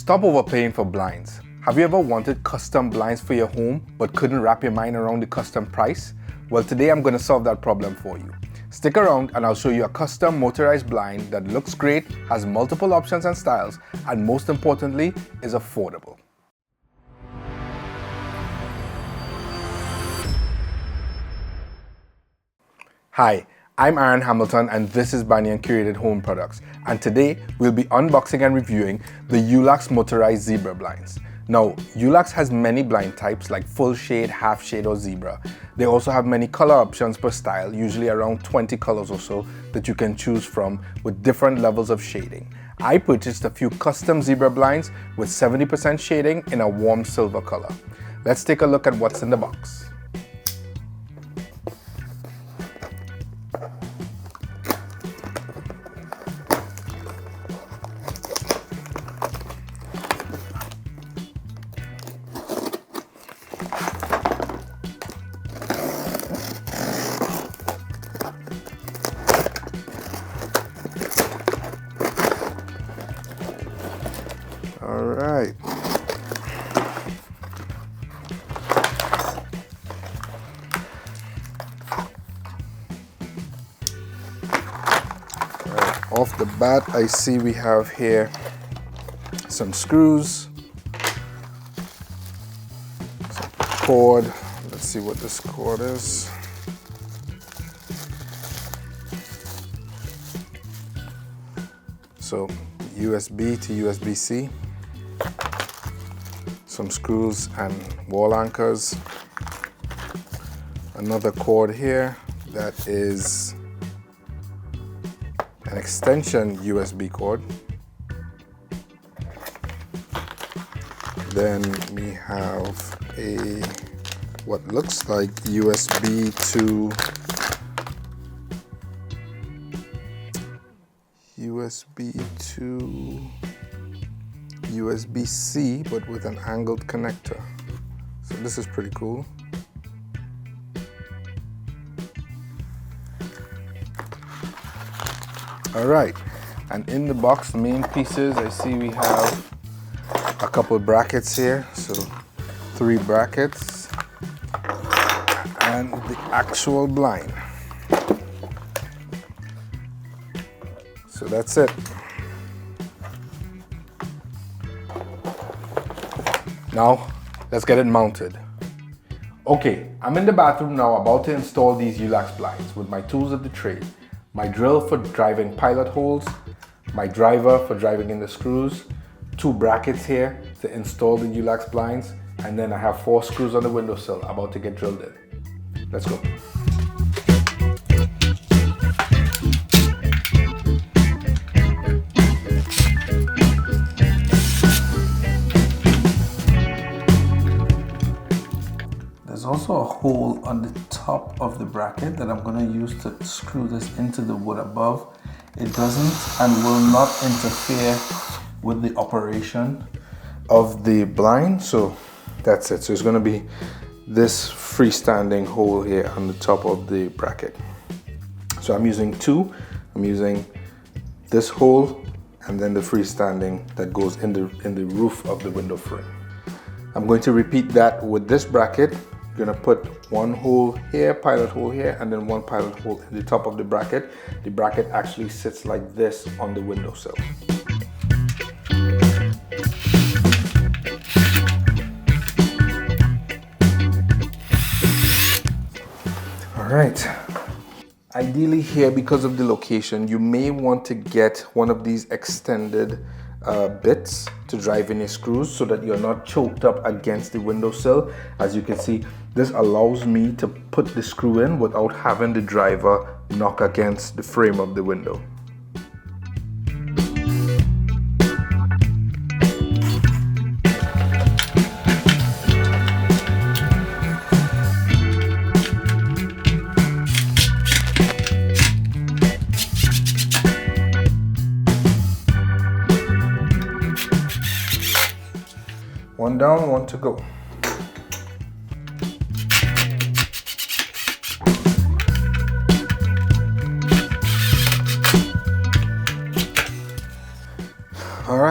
Stop overpaying for blinds. Have you ever wanted custom blinds for your home but couldn't wrap your mind around the custom price? Well, today I'm going to solve that problem for you. Stick around and I'll show you a custom motorized blind that looks great, has multiple options and styles, and most importantly, is affordable. Hi, I'm Aaron Hamilton and this is Banyan Curated Home Products, and today we'll be unboxing and reviewing the ULUX motorized zebra blinds. Now, ULUX has many blind types like full shade, half shade or zebra. They also have many color options per style, usually around 20 colors or so that you can choose from with different levels of shading. I purchased a few custom zebra blinds with 70% shading in a warm silver color. Let's take a look at what's in the box. All right. Off the bat, I see we have here some screws, some cord. Let's see what this cord is. So USB to USB-C. Some screws and wall anchors. Another cord here that is an extension USB cord. Then we have what looks like USB to USB-C, but with an angled connector. So this is pretty cool. All right, and in the box, the main pieces, I see we have a couple of brackets here. So 3 brackets and the actual blind. So that's it. Now, let's get it mounted. Okay, I'm in the bathroom now about to install these ULUX blinds with my tools of the trade. My drill for driving pilot holes, my driver for driving in the screws, 2 brackets here to install the ULUX blinds, and then I have 4 screws on the windowsill about to get drilled in. Let's go. There's also a hole on the top of the bracket that I'm going to use to screw this into the wood above. It doesn't and will not interfere with the operation of the blind, so that's it. So it's going to be this freestanding hole here on the top of the bracket. So I'm using 2. I'm using this hole and then the freestanding that goes in the roof of the window frame. I'm going to repeat that with this bracket. You're gonna put 1 hole here, pilot hole here, and then 1 pilot hole in the top of the bracket. The bracket actually sits like this on the windowsill. All right. Ideally here, because of the location, you may want to get one of these extended bits to drive in your screws so that you're not choked up against the windowsill. As you can see, this allows me to put the screw in without having the driver knock against the frame of the window. One down, 1 to go.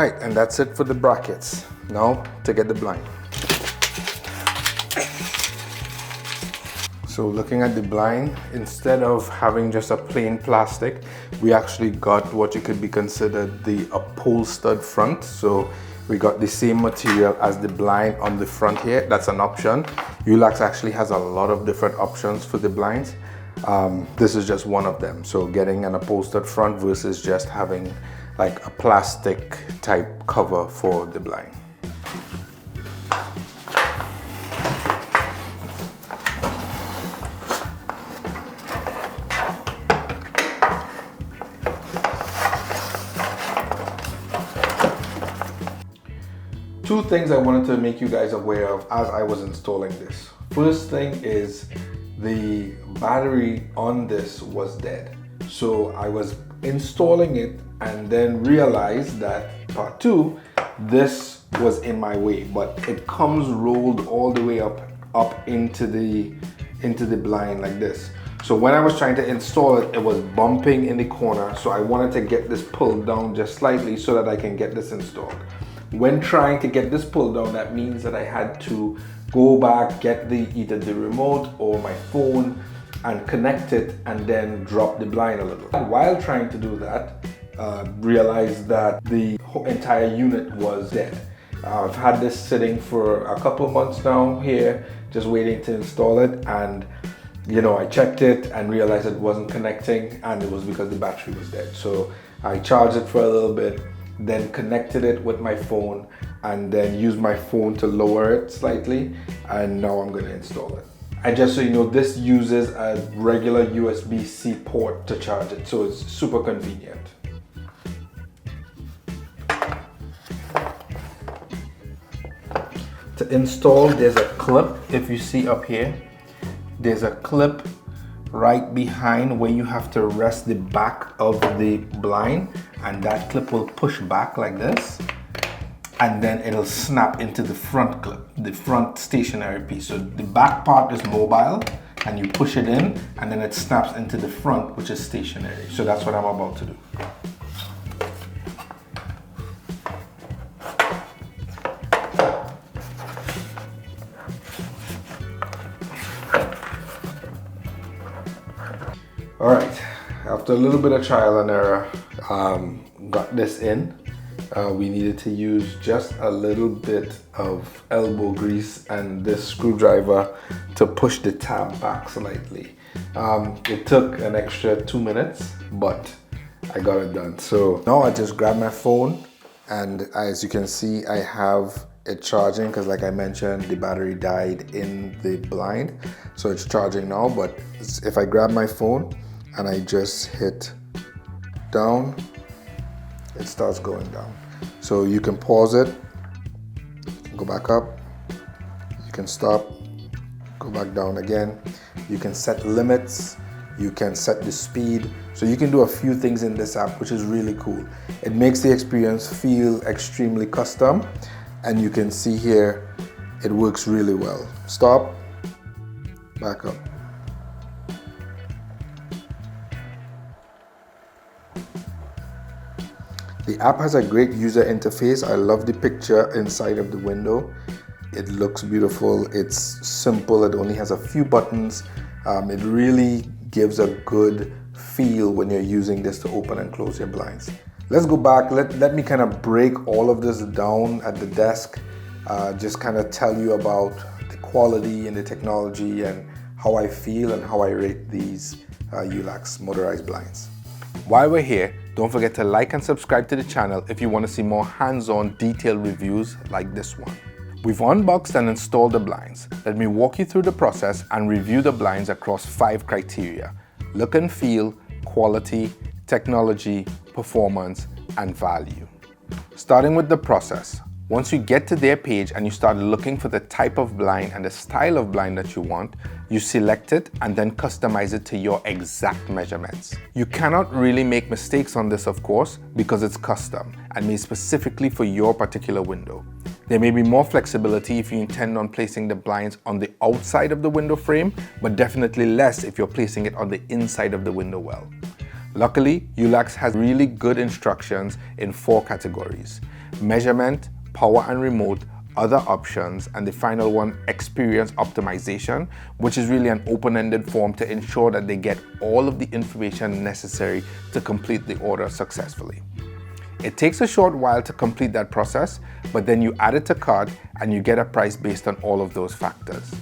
right, and that's it for the brackets. Now to get the blind. So looking at the blind, instead of having just a plain plastic, we actually got what you could be considered the upholstered front. So we got the same material as the blind on the front here. That's an option. Ulax actually has a lot of different options for the blinds. This is just one of them. So getting an upholstered front versus just having like a plastic type cover for the blind. Two things I wanted to make you guys aware of as I was installing this. First thing is the battery on this was dead. So I was installing it and then realized that part two, this was in my way, but it comes rolled all the way up into the blind like this. So when I was trying to install it, it was bumping in the corner. So I wanted to get this pulled down just slightly so that I can get this installed. When trying to get this pulled down, that means that I had to go back, get either the remote or my phone and connect it and then drop the blind a little. While trying to do that, realized that the entire unit was dead. I've had this sitting for a couple months now here, just waiting to install it, and I checked it and realized it wasn't connecting, and it was because the battery was dead. So I charged it for a little bit, then connected it with my phone, and then used my phone to lower it slightly, and now I'm going to install it. And just so you know, this uses a regular USB-C port to charge it, so it's super convenient. To install, there's a clip. If you see up here, there's a clip right behind where you have to rest the back of the blind, and that clip will push back like this, and then it'll snap into the front clip, the front stationary piece. So the back part is mobile, and you push it in, and then it snaps into the front, which is stationary. So that's what I'm about to do. All right, after a little bit of trial and error, got this in. We needed to use just a little bit of elbow grease and this screwdriver to push the tab back slightly. It took an extra 2 minutes, but I got it done. So now I just grab my phone, and as you can see, I have it charging because, like I mentioned, the battery died in the blind. So it's charging now, but if I grab my phone and I just hit down, it starts going down. So you can pause it, you can go back up, you can stop, go back down again. You can set limits, you can set the speed. So you can do a few things in this app, which is really cool. It makes the experience feel extremely custom, and you can see here, it works really well. Stop, back up. The app has a great user interface. I love the picture inside of the window. It looks beautiful. It's simple. It only has a few buttons. It really gives a good feel when you're using this to open and close your blinds. Let's go back. Let me kind of break all of this down at the desk. Just kind of tell you about the quality and the technology and how I feel and how I rate these Ulax motorized blinds. While we're here, don't forget to like and subscribe to the channel if you want to see more hands-on detailed reviews like this one. We've unboxed and installed the blinds. Let me walk you through the process and review the blinds across 5 criteria: look and feel, quality, technology, performance, and value. Starting with the process. Once you get to their page and you start looking for the type of blind and the style of blind that you want, you select it and then customize it to your exact measurements. You cannot really make mistakes on this, of course, because it's custom and made specifically for your particular window. There may be more flexibility if you intend on placing the blinds on the outside of the window frame, but definitely less if you're placing it on the inside of the window well. Luckily, Ulax has really good instructions in 4 categories. measurement, power and remote, other options, and the final one, experience optimization, which is really an open-ended form to ensure that they get all of the information necessary to complete the order successfully. It takes a short while to complete that process, but then you add it to cart and you get a price based on all of those factors.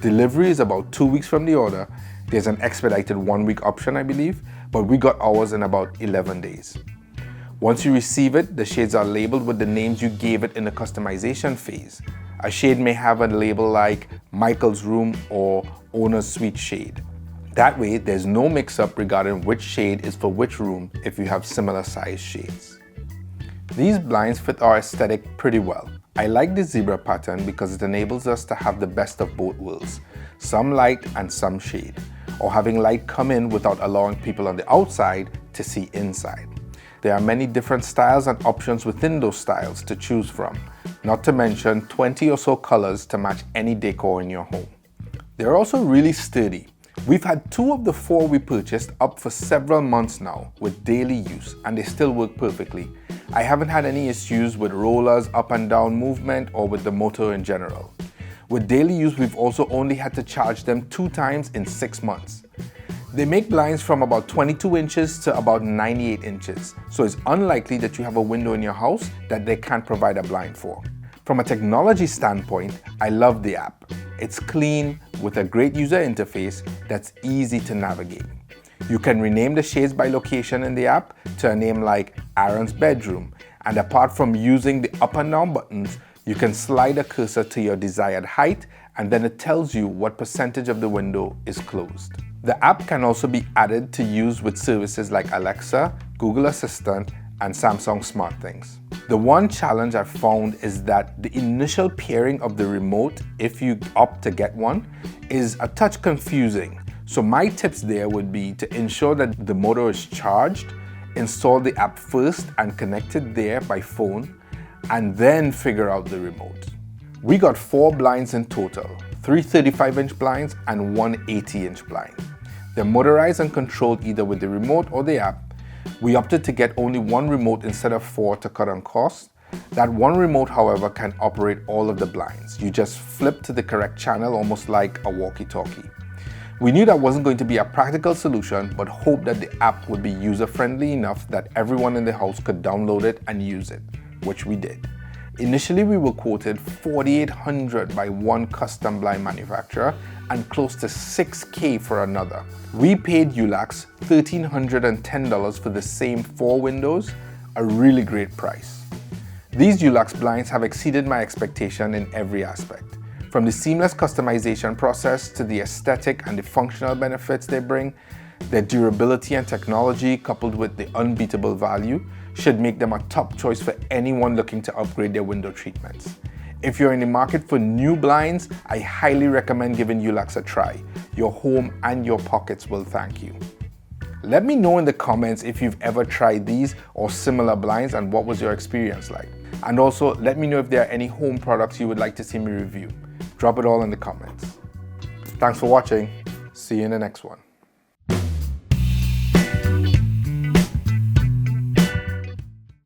Delivery is about 2 weeks from the order. There's an expedited 1 week option, I believe, but we got ours in about 11 days. Once you receive it, the shades are labeled with the names you gave it in the customization phase. A shade may have a label like Michael's Room or Owner's Suite shade. That way, there's no mix-up regarding which shade is for which room if you have similar size shades. These blinds fit our aesthetic pretty well. I like the zebra pattern because it enables us to have the best of both worlds, some light and some shade, or having light come in without allowing people on the outside to see inside. There are many different styles and options within those styles to choose from, not to mention 20 or so colors to match any decor in your home. They're also really sturdy. We've had 2 of the 4 we purchased up for several months now with daily use, and they still work perfectly. I haven't had any issues with rollers, up and down movement, or with the motor in general. With daily use, we've also only had to charge them 2 times in 6 months. They make blinds from about 22 inches to about 98 inches, so it's unlikely that you have a window in your house that they can't provide a blind for. From a technology standpoint, I love the app. It's clean with a great user interface that's easy to navigate. You can rename the shades by location in the app to a name like Aaron's Bedroom, and apart from using the up and down buttons, you can slide a cursor to your desired height and then it tells you what percentage of the window is closed. The app can also be added to use with services like Alexa, Google Assistant, and Samsung SmartThings. The one challenge I've found is that the initial pairing of the remote, if you opt to get one, is a touch confusing. So my tips there would be to ensure that the motor is charged, install the app first and connect it there by phone, and then figure out the remote. We got 4 blinds in total, 3 35-inch blinds and 1 80-inch blind. They're motorized and controlled either with the remote or the app. We opted to get only 1 remote instead of 4 to cut on cost. That 1 remote, however, can operate all of the blinds. You just flip to the correct channel, almost like a walkie-talkie. We knew that wasn't going to be a practical solution, but hoped that the app would be user-friendly enough that everyone in the house could download it and use it, which we did. Initially, we were quoted $4,800 by one custom blind manufacturer and close to $6,000 for another. We paid Ulax $1,310 for the same 4 windows, a really great price. These Ulax blinds have exceeded my expectation in every aspect. From the seamless customization process to the aesthetic and the functional benefits they bring, their durability and technology coupled with the unbeatable value should make them a top choice for anyone looking to upgrade their window treatments. If you're in the market for new blinds, I highly recommend giving Ulax a try. Your home and your pockets will thank you. Let me know in the comments if you've ever tried these or similar blinds and what was your experience like. And also let me know if there are any home products you would like to see me review. Drop it all in the comments. Thanks for watching. See you in the next one.